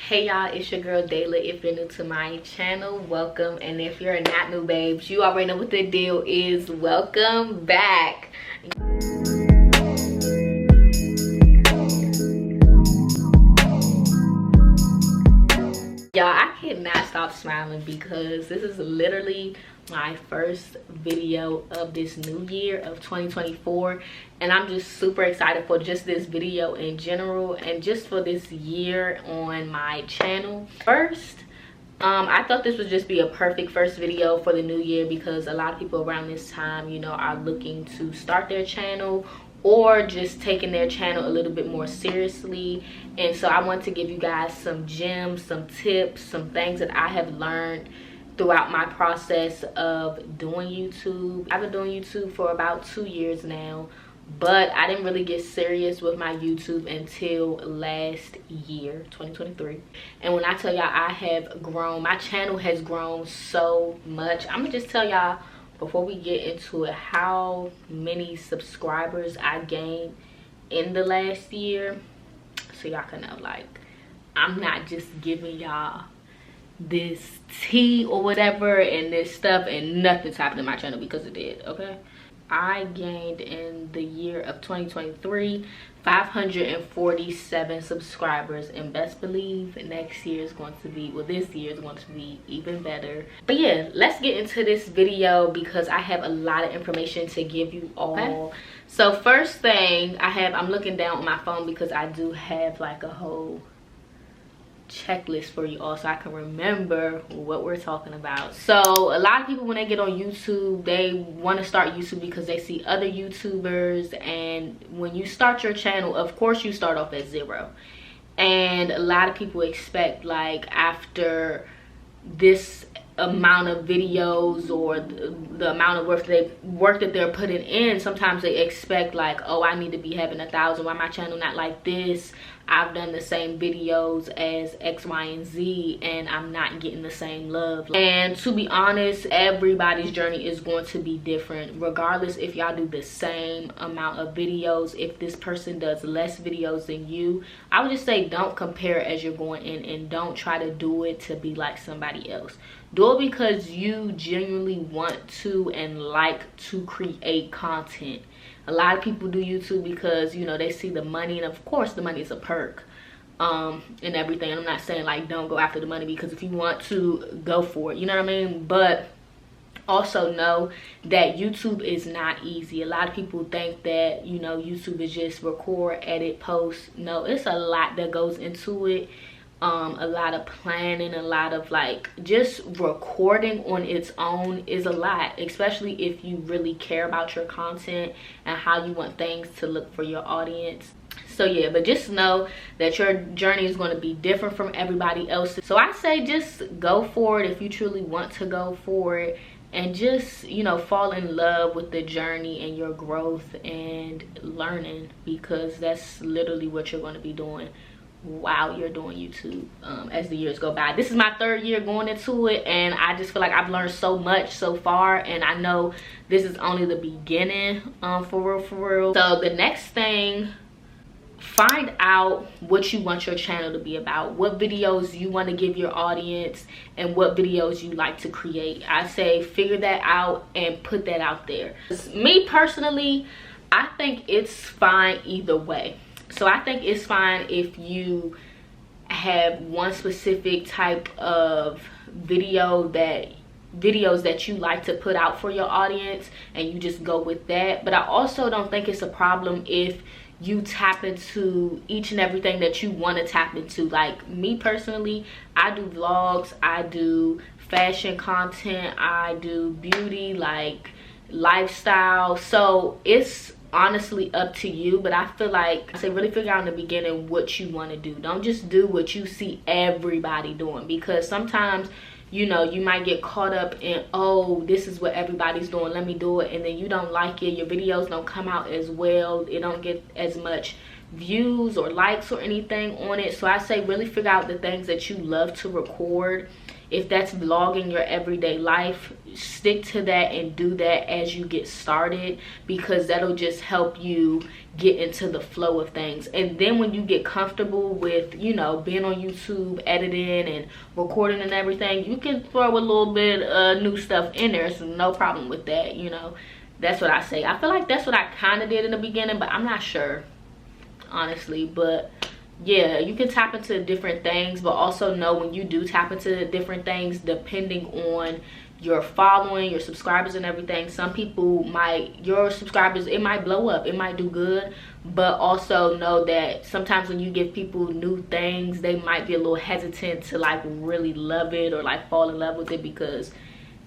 Hey y'all, it's your girl Dayla. If you're new to my channel, welcome, and if you're not new babes, you already know what the deal is. Welcome back. Y'all, I cannot stop smiling because this is literally my first video of this new year of 2024, and I'm just super excited for just this video in general and just for this year on my channel. First, I thought this would just be a perfect first video for the new year because a lot of people around this time, you know, are looking to start their channel or just taking their channel a little bit more seriously. And so I want to give you guys some gems, some tips, some things that I have learned throughout my process of doing YouTube. I've been doing YouTube for about 2 years now, but I didn't really get serious with my YouTube until last year, 2023. And when I tell y'all I have grown, my channel has grown so much. I'm gonna just tell y'all before we get into it how many subscribers I gained in the last year, so y'all can know, like, I'm not just giving y'all this tea or whatever and this stuff and nothing's happened to my channel because it did. Okay, I gained in the year of 2023 547 subscribers, and best believe next year is going to be, well, this year is going to be even better. But yeah, let's get into this video because I have a lot of information to give you all. Okay. So first thing I'm looking down on my phone because I do have like a whole checklist for you all so I can remember what we're talking about. So a lot of people, when they get on YouTube, they want to start YouTube because they see other YouTubers, and when you start your channel, of course you start off at 0, and a lot of people expect, like, after this amount of videos or the amount of work that they're putting in, sometimes they expect, like, oh, I need to be having 1,000. Why my channel not like this? I've done the same videos as X, Y, and Z and I'm not getting the same love. And to be honest, everybody's journey is going to be different regardless if y'all do the same amount of videos. If this person does less videos than you, I would just say don't compare as you're going in, and don't try to do it to be like somebody else. Do it because you genuinely want to and like to create content. A lot of people do YouTube because, you know, they see the money, and of course the money is a perk and everything. And I'm not saying, like, don't go after the money, because if you want to, go for it, you know what I mean? But also know that YouTube is not easy. A lot of people think that, you know, YouTube is just record, edit, post. No, it's a lot that goes into it. A lot of planning, a lot of, like, just recording on its own is a lot, especially if you really care about your content and how you want things to look for your audience. So yeah, but just know that your journey is going to be different from everybody else's. So I say just go for it if you truly want to go for it, and just, you know, fall in love with the journey and your growth and learning, because that's literally what you're going to be doing while you're doing YouTube as the years go by. This is my 3rd year going into it, and I just feel like I've learned so much so far, and I know this is only the beginning, for real. So the next thing, find out what you want your channel to be about, what videos you want to give your audience, and what videos you like to create. I say figure that out and put that out there. Me personally, I think it's fine either way. So I think it's fine if you have one specific type of videos that you like to put out for your audience, and you just go with that. But I also don't think it's a problem if you tap into each and everything that you want to tap into. Like me personally, I do vlogs, I do fashion content, I do beauty, like lifestyle. So it's honestly up to you, but I feel like I say really figure out in the beginning what you want to do. Don't just do what you see everybody doing, because sometimes, you know, you might get caught up in, oh, this is what everybody's doing, let me do it, and then you don't like it, your videos don't come out as well, it don't get as much views or likes or anything on it. So I say really figure out the things that you love to record. If that's vlogging your everyday life, stick to that and do that as you get started, because that'll just help you get into the flow of things. And then when you get comfortable with, you know, being on YouTube, editing and recording and everything, you can throw a little bit of new stuff in there. So no problem with that, you know. That's what I say. I feel like that's what I kind of did in the beginning, but I'm not sure, honestly. But yeah, you can tap into different things, but also know when you do tap into different things, depending on your following, your subscribers and everything, some people might, your subscribers, it might blow up, it might do good, but also know that sometimes when you give people new things, they might be a little hesitant to like really love it or like fall in love with it, because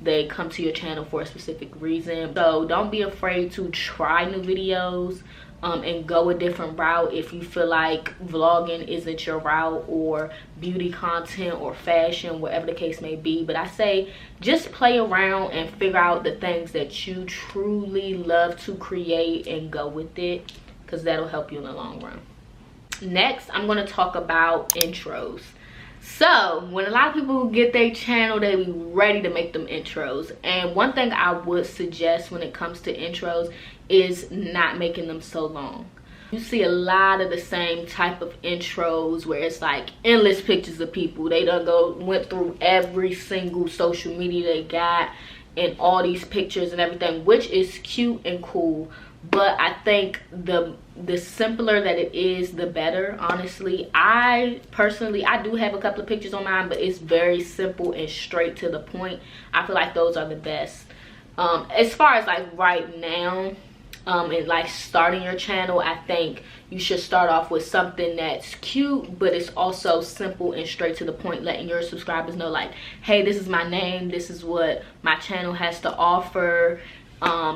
they come to your channel for a specific reason. So don't be afraid to try new videos and go a different route if you feel like vlogging isn't your route, or beauty content or fashion, whatever the case may be. But I say just play around and figure out the things that you truly love to create and go with it, because that'll help you in the long run. Next, I'm going to talk about intros. So when a lot of people get their channel, they be ready to make them intros, and one thing I would suggest when it comes to intros is not making them so long. You see a lot of the same type of intros where it's like endless pictures of people. They went through every single social media they got and all these pictures and everything, which is cute and cool. But I think the simpler that it is, the better. Honestly, I personally, I do have a couple of pictures on mine, but it's very simple and straight to the point. I feel like those are the best. As far as like right now, and like starting your channel, I think you should start off with something that's cute, but it's also simple and straight to the point, letting your subscribers know like, hey, this is my name, this is what my channel has to offer.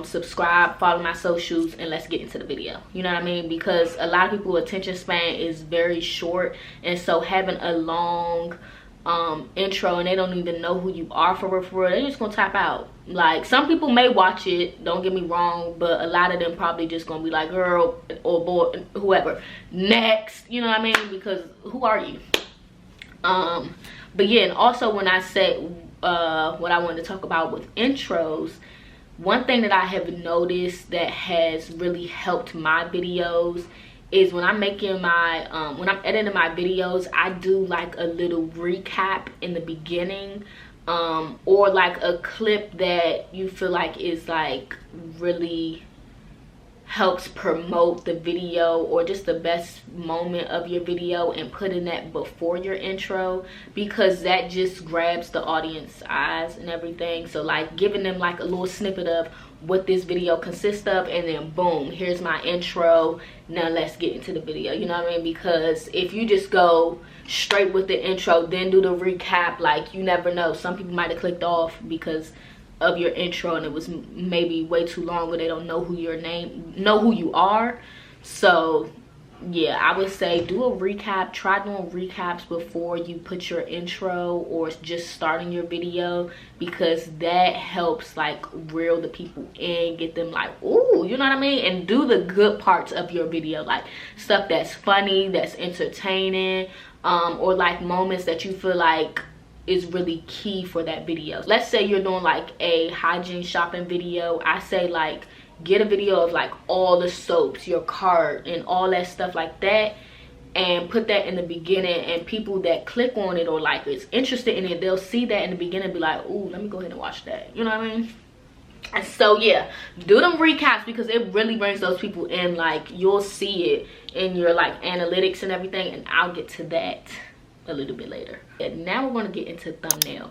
Subscribe, follow my socials, and let's get into the video. You know what I mean? Because a lot of people's attention span is very short, and so having a long intro and they don't even know who you are for real, they're just gonna tap out. Like, some people may watch it, don't get me wrong, but a lot of them probably just gonna be like, girl or boy, whoever, next. You know what I mean? Because who are you? But yeah, and also when I said what I wanted to talk about with intros, one thing that I have noticed that has really helped my videos is when I'm making my when I'm editing my videos, I do like a little recap in the beginning, or like a clip that you feel like is like really helps promote the video, or just the best moment of your video, and putting that before your intro, because that just grabs the audience eyes and everything. So like giving them like a little snippet of what this video consists of, and then boom, here's my intro, now let's get into the video. You know what I mean? Because if you just go straight with the intro then do the recap, like, you never know, some people might have clicked off because of your intro and it was maybe way too long, where they don't know who you are. So yeah, I would say do a recap. Try doing recaps before you put your intro or just starting your video, because that helps like reel the people in, get them like, ooh, you know what I mean? And do the good parts of your video, like stuff that's funny, that's entertaining, or like moments that you feel like is really key for that video. Let's say you're doing like a hygiene shopping video. I say like get a video of like all the soaps, your cart, and all that stuff like that, and put that in the beginning, and people that click on it or like is interested in it, they'll see that in the beginning and be like, ooh, let me go ahead and watch that. You know what I mean? And so yeah, do them recaps, because it really brings those people in. Like, you'll see it in your like analytics and everything, and I'll get to that a little bit later. And now we're going to get into thumbnails.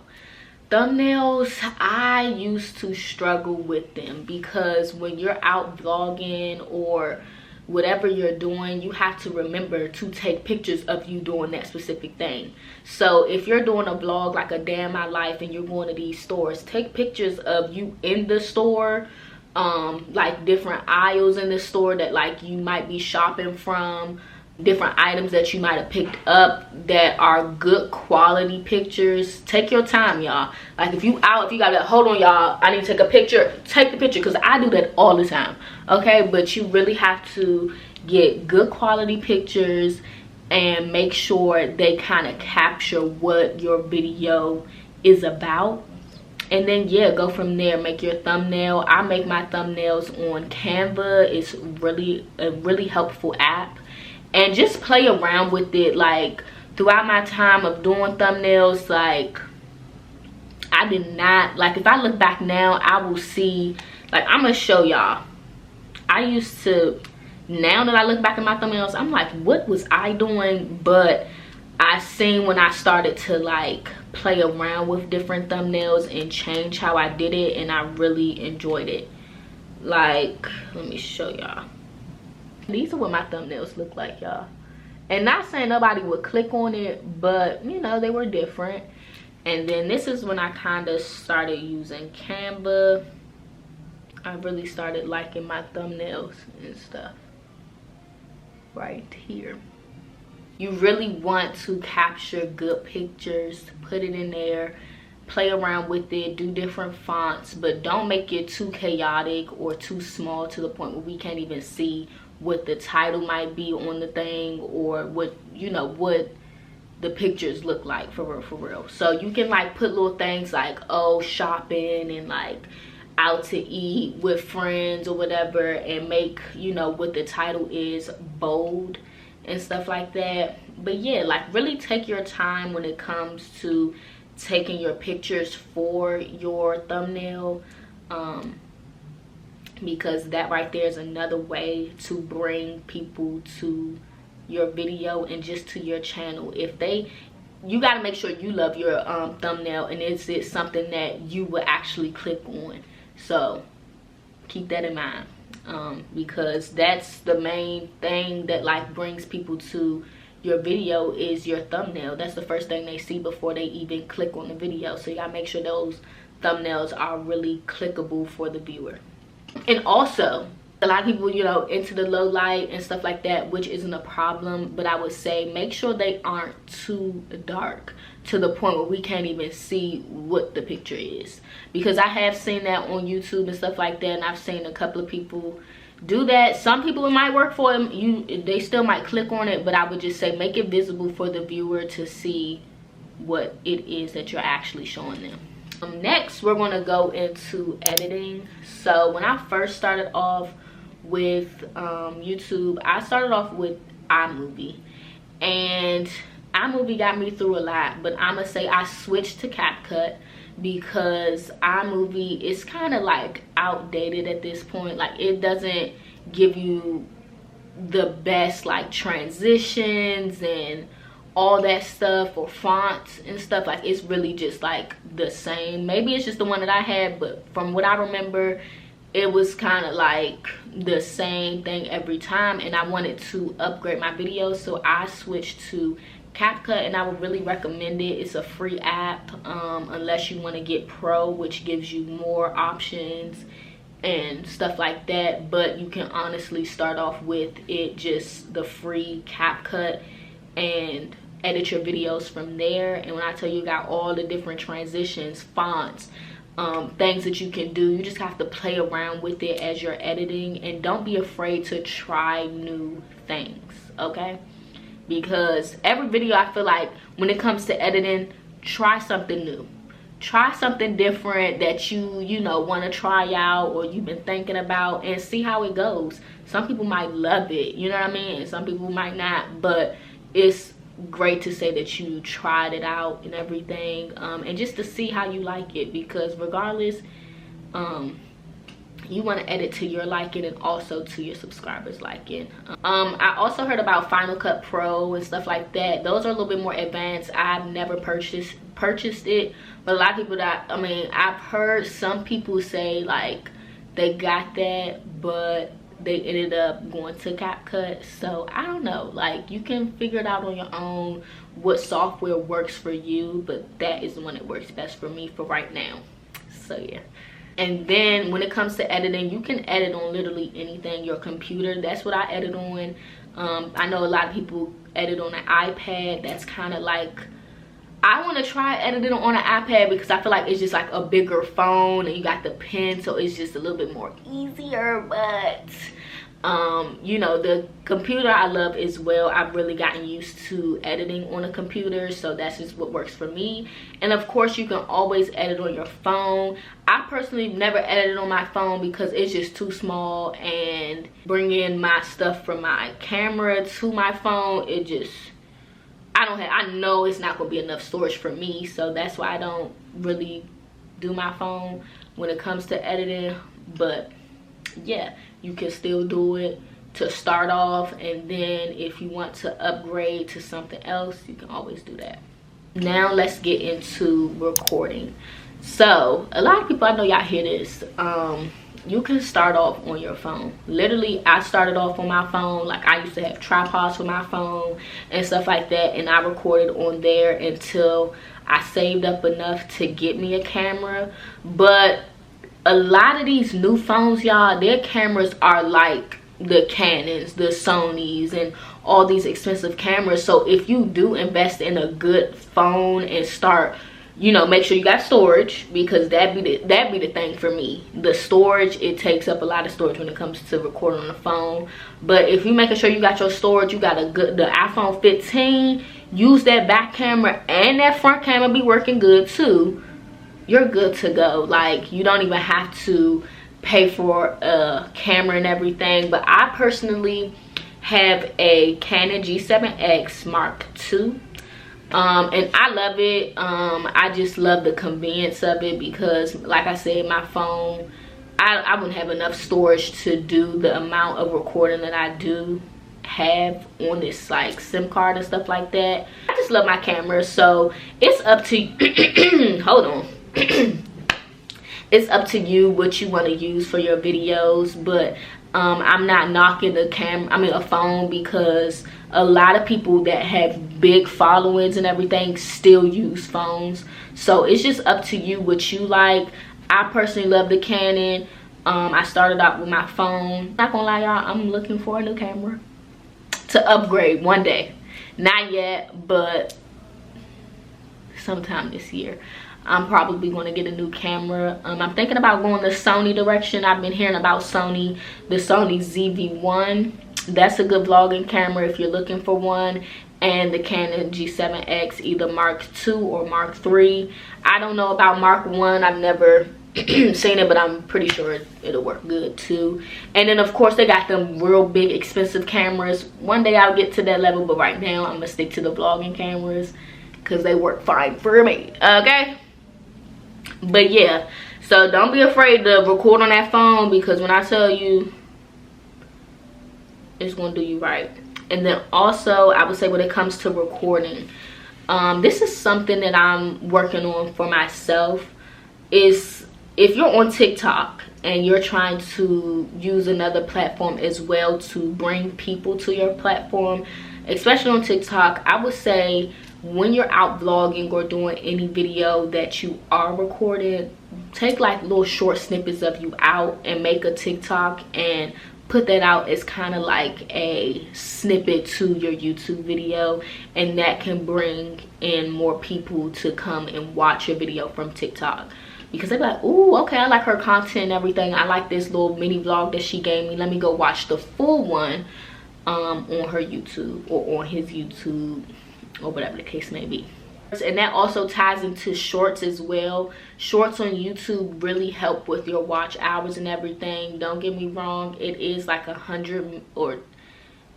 I used to struggle with them, because when you're out vlogging or whatever you're doing, you have to remember to take pictures of you doing that specific thing. So if you're doing a vlog like a day in my life and you're going to these stores, take pictures of you in the store, like different aisles in the store that like you might be shopping from, different items that you might have picked up that are good quality pictures. Take your time, y'all. Like, if you out, if you gotta, hold on y'all, I need to take a picture, take the picture, because I do that all the time, okay? But you really have to get good quality pictures and make sure they kind of capture what your video is about. And then yeah, go from there. Make your thumbnail. I make my thumbnails on Canva. It's really a really helpful app, and just play around with it. Like throughout my time of doing thumbnails, like I did not, like if I look back now, I will see, like I'm gonna show y'all. I used to, now that I look back at my thumbnails, I'm like, what was I doing? But I seen when I started to like play around with different thumbnails and change how I did it, and I really enjoyed it. Like, let me show y'all. These are what my thumbnails look like, y'all. And not saying nobody would click on it, but you know, they were different. And then this is when I kind of started using Canva. I really started liking my thumbnails and stuff right here. You really want to capture good pictures, put it in there, play around with it, do different fonts, but don't make it too chaotic or too small to the point where we can't even see what the title might be on the thing, or what, you know, what the pictures look like for real. So you can like put little things like, oh, shopping, and like out to eat with friends or whatever, and make, you know, what the title is bold and stuff like that. But yeah, like really take your time when it comes to taking your pictures for your thumbnail, because that right there is another way to bring people to your video and just to your channel. If they, you got to make sure you love your thumbnail, and is it something that you will actually click on. So keep that in mind, because that's the main thing that like brings people to your video is your thumbnail. That's the first thing they see before they even click on the video. So you gotta make sure those thumbnails are really clickable for the viewer. And also, a lot of people, you know, into the low light and stuff like that, which isn't a problem, but I would say make sure they aren't too dark to the point where we can't even see what the picture is, because I have seen that on YouTube and stuff like that, and I've seen a couple of people do that. Some people, it might work for them, they still might click on it, but I would just say make it visible for the viewer to see what it is that you're actually showing them. Next, we're going to go into editing. So when I first started off with YouTube, I started off with iMovie, and iMovie got me through a lot, but I'm gonna say I switched to CapCut because iMovie is kind of like outdated at this point. Like it doesn't give you the best like transitions and all that stuff, or fonts and stuff. Like it's really just like the same. Maybe it's just the one that I had, but from what I remember, it was kind of like the same thing every time, and I wanted to upgrade my videos, so I switched to CapCut, and I would really recommend it. It's a free app, unless you want to get Pro, which gives you more options and stuff like that, but you can honestly start off with it, just the free CapCut, and edit your videos from there. And when I tell you, you got all the different transitions, fonts, things that you can do, you just have to play around with it as you're editing, and don't be afraid to try new things, okay? Because every video, I feel like when it comes to editing, try something new, try something different that you know want to try out, or you've been thinking about, and see how it goes. Some people might love it, you know what I mean, and some people might not, but it's great to say that you tried it out and everything, and just to see how you like it, because regardless, you want to edit to your liking and also to your subscribers liking. I also heard about Final Cut Pro and stuff like that. Those are a little bit more advanced. I've never purchased it, but a lot of people that, I mean, I've heard some people say like they got that, but they ended up going to CapCut. So I don't know, like you can figure it out on your own what software works for you, but that is the one that works best for me for right now. So yeah. And then when it comes to editing, you can edit on literally anything, your computer. That's what I edit on. I know a lot of people edit on an iPad. That's kind of like, I want to try editing on an iPad because I feel like it's just like a bigger phone, and you got the pen, so it's just a little bit more easier. But You know, the computer I love as well. I've really gotten used to editing on a computer, so that's just what works for me. And of course, you can always edit on your phone. I personally never edited on my phone because it's just too small, and bringing my stuff from my camera to my phone, it just, I know it's not gonna be enough storage for me, so that's why I don't really do my phone when it comes to editing. But yeah, you can still do it to start off, and then if you want to upgrade to something else, you can always do that. Now let's get into recording. So a lot of people, I know y'all hear this, you can start off on your phone. Literally, I started off on my phone. Like, I used to have tripods for my phone and stuff like that, and I recorded on there until I saved up enough to get me a camera. But a lot of these new phones, y'all, their cameras are like the Canons, the Sonys, and all these expensive cameras. So if you do invest in a good phone and start, you know, make sure you got storage, because that'd be the thing for me. The storage, it takes up a lot of storage when it comes to recording on the phone. But if you making sure you got your storage, you got the iPhone 15, use that back camera and that front camera be working good too, you're good to go. Like, you don't even have to pay for a camera and everything. But I personally have a Canon G7X Mark II, and I love it. I just love the convenience of it, because like I said, my phone, I wouldn't have enough storage to do the amount of recording that I do have on this like SIM card and stuff like that. I just love my camera. So it's up to hold on. It's up to you what you want to use for your videos. But I'm not knocking a phone, because a lot of people that have big followings and everything still use phones. So it's just up to you what you like. I personally love the Canon. I started out with my phone. Not gonna lie, y'all, I'm looking for a new camera to upgrade one day. Not yet, but sometime this year I'm probably going to get a new camera. I'm thinking about going the Sony direction. I've been hearing about Sony, the Sony ZV-1. That's a good vlogging camera if you're looking for one. And the Canon G7X, either Mark II or Mark III. I don't know about Mark I. I've never seen it, but I'm pretty sure it'll work good too. And then of course they got them real big expensive cameras. One day I'll get to that level, but right now I'm gonna stick to the vlogging cameras because they work fine for me, okay? But yeah, so don't be afraid to record on that phone, because when I tell you, it's gonna do you right. And then also, I would say when it comes to recording, this is something that I'm working on for myself, is if you're on TikTok and you're trying to use another platform as well to bring people to your platform, especially on TikTok, I would say when you're out vlogging or doing any video that you are recording, take like little short snippets of you out and make a TikTok and put that out as kind of like a snippet to your YouTube video, and that can bring in more people to come and watch your video from TikTok, because they're like, ooh, okay, I like her content and everything. I like this little mini vlog that she gave me. Let me go watch the full one on her YouTube or on his YouTube, or whatever the case may be. And that also ties into shorts as well. Shorts on YouTube really help with your watch hours and everything. Don't get me wrong, it is like 100, or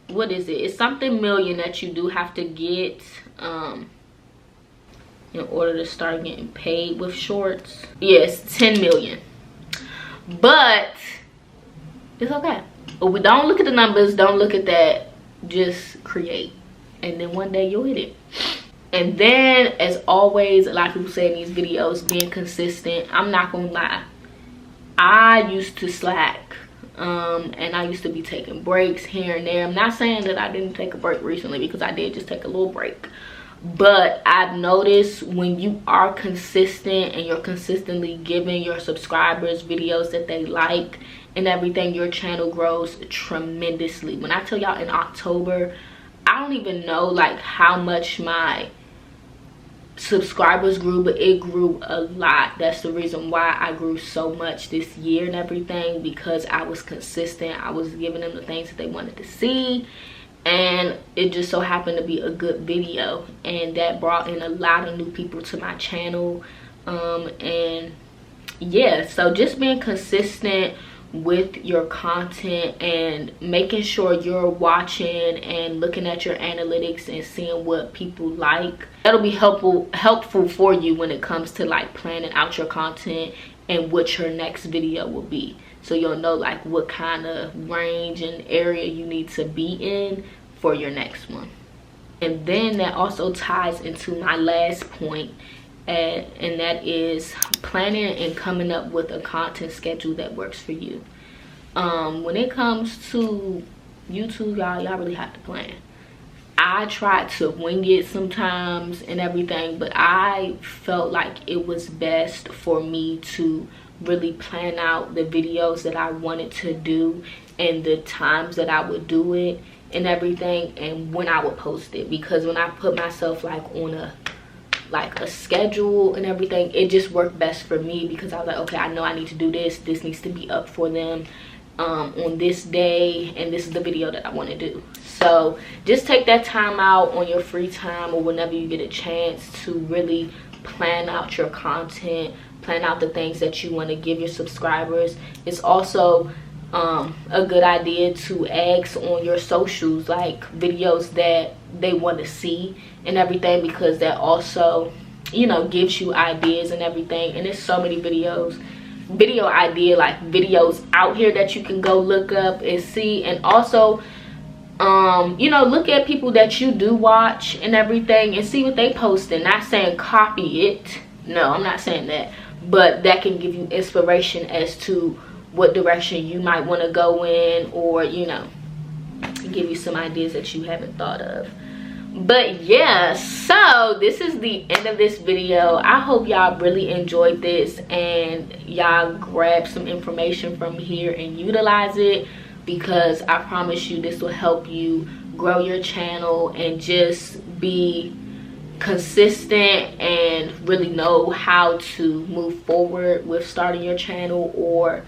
what is it? It's something million that you do have to get in order to start getting paid with shorts. Yes, 10 million. But it's okay. But we don't look at the numbers, don't look at that. Just create, and then one day you'll hit it. And then, as always, a lot of people say in these videos, being consistent. I'm not gonna lie, I used to slack, and I used to be taking breaks here and there. I'm not saying that I didn't take a break recently, because I did just take a little break. But I've noticed when you are consistent and you're consistently giving your subscribers videos that they like and everything, your channel grows tremendously. When I tell y'all, in October, I don't even know like how much my subscribers grew, but it grew a lot. That's the reason why I grew so much this year and everything, because I was consistent. I was giving them the things that they wanted to see, and it just so happened to be a good video, and that brought in a lot of new people to my channel. And yeah, so just being consistent with your content and making sure you're watching and looking at your analytics and seeing what people like, that'll be helpful for you when it comes to like planning out your content and what your next video will be. So you'll know like what kind of range and area you need to be in for your next one. And then that also ties into my last point, and that is planning and coming up with a content schedule that works for you. When it comes to YouTube, y'all really have to plan. I tried to wing it sometimes and everything, but I felt like it was best for me to really plan out the videos that I wanted to do and the times that I would do it and everything, and when I would post it. Because when I put myself like on a schedule and everything, it just worked best for me, because I was like, okay, I know I need to do this needs to be up for them on this day, and this is the video that I want to do. So just take that time out on your free time or whenever you get a chance to really plan out your content, plan out the things that you want to give your subscribers. It's also a good idea to ask on your socials like videos that they want to see and everything, because that also, you know, gives you ideas and everything. And there's so many videos out here that you can go look up and see. And also you know, look at people that you do watch and everything and see what they posting. Not saying copy it, no, I'm not saying that, but that can give you inspiration as to what direction you might want to go in, or you know, give you some ideas that you haven't thought of. But yeah, so this is the end of this video. I hope y'all really enjoyed this and y'all grab some information from here and utilize it, because I promise you this will help you grow your channel and just be consistent and really know how to move forward with starting your channel, or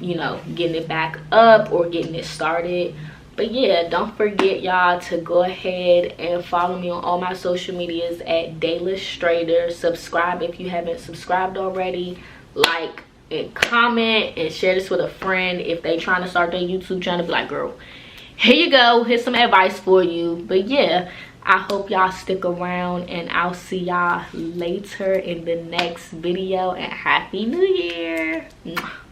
you know, getting it back up or getting it started. But yeah, don't forget y'all to go ahead and follow me on all my social medias at Strader. Subscribe if you haven't subscribed already. Like and comment and share this with a friend if they trying to start their YouTube channel. Be like, girl, here you go, here's some advice for you. But yeah, I hope y'all stick around, and I'll see y'all later in the next video, and Happy New Year. Mwah.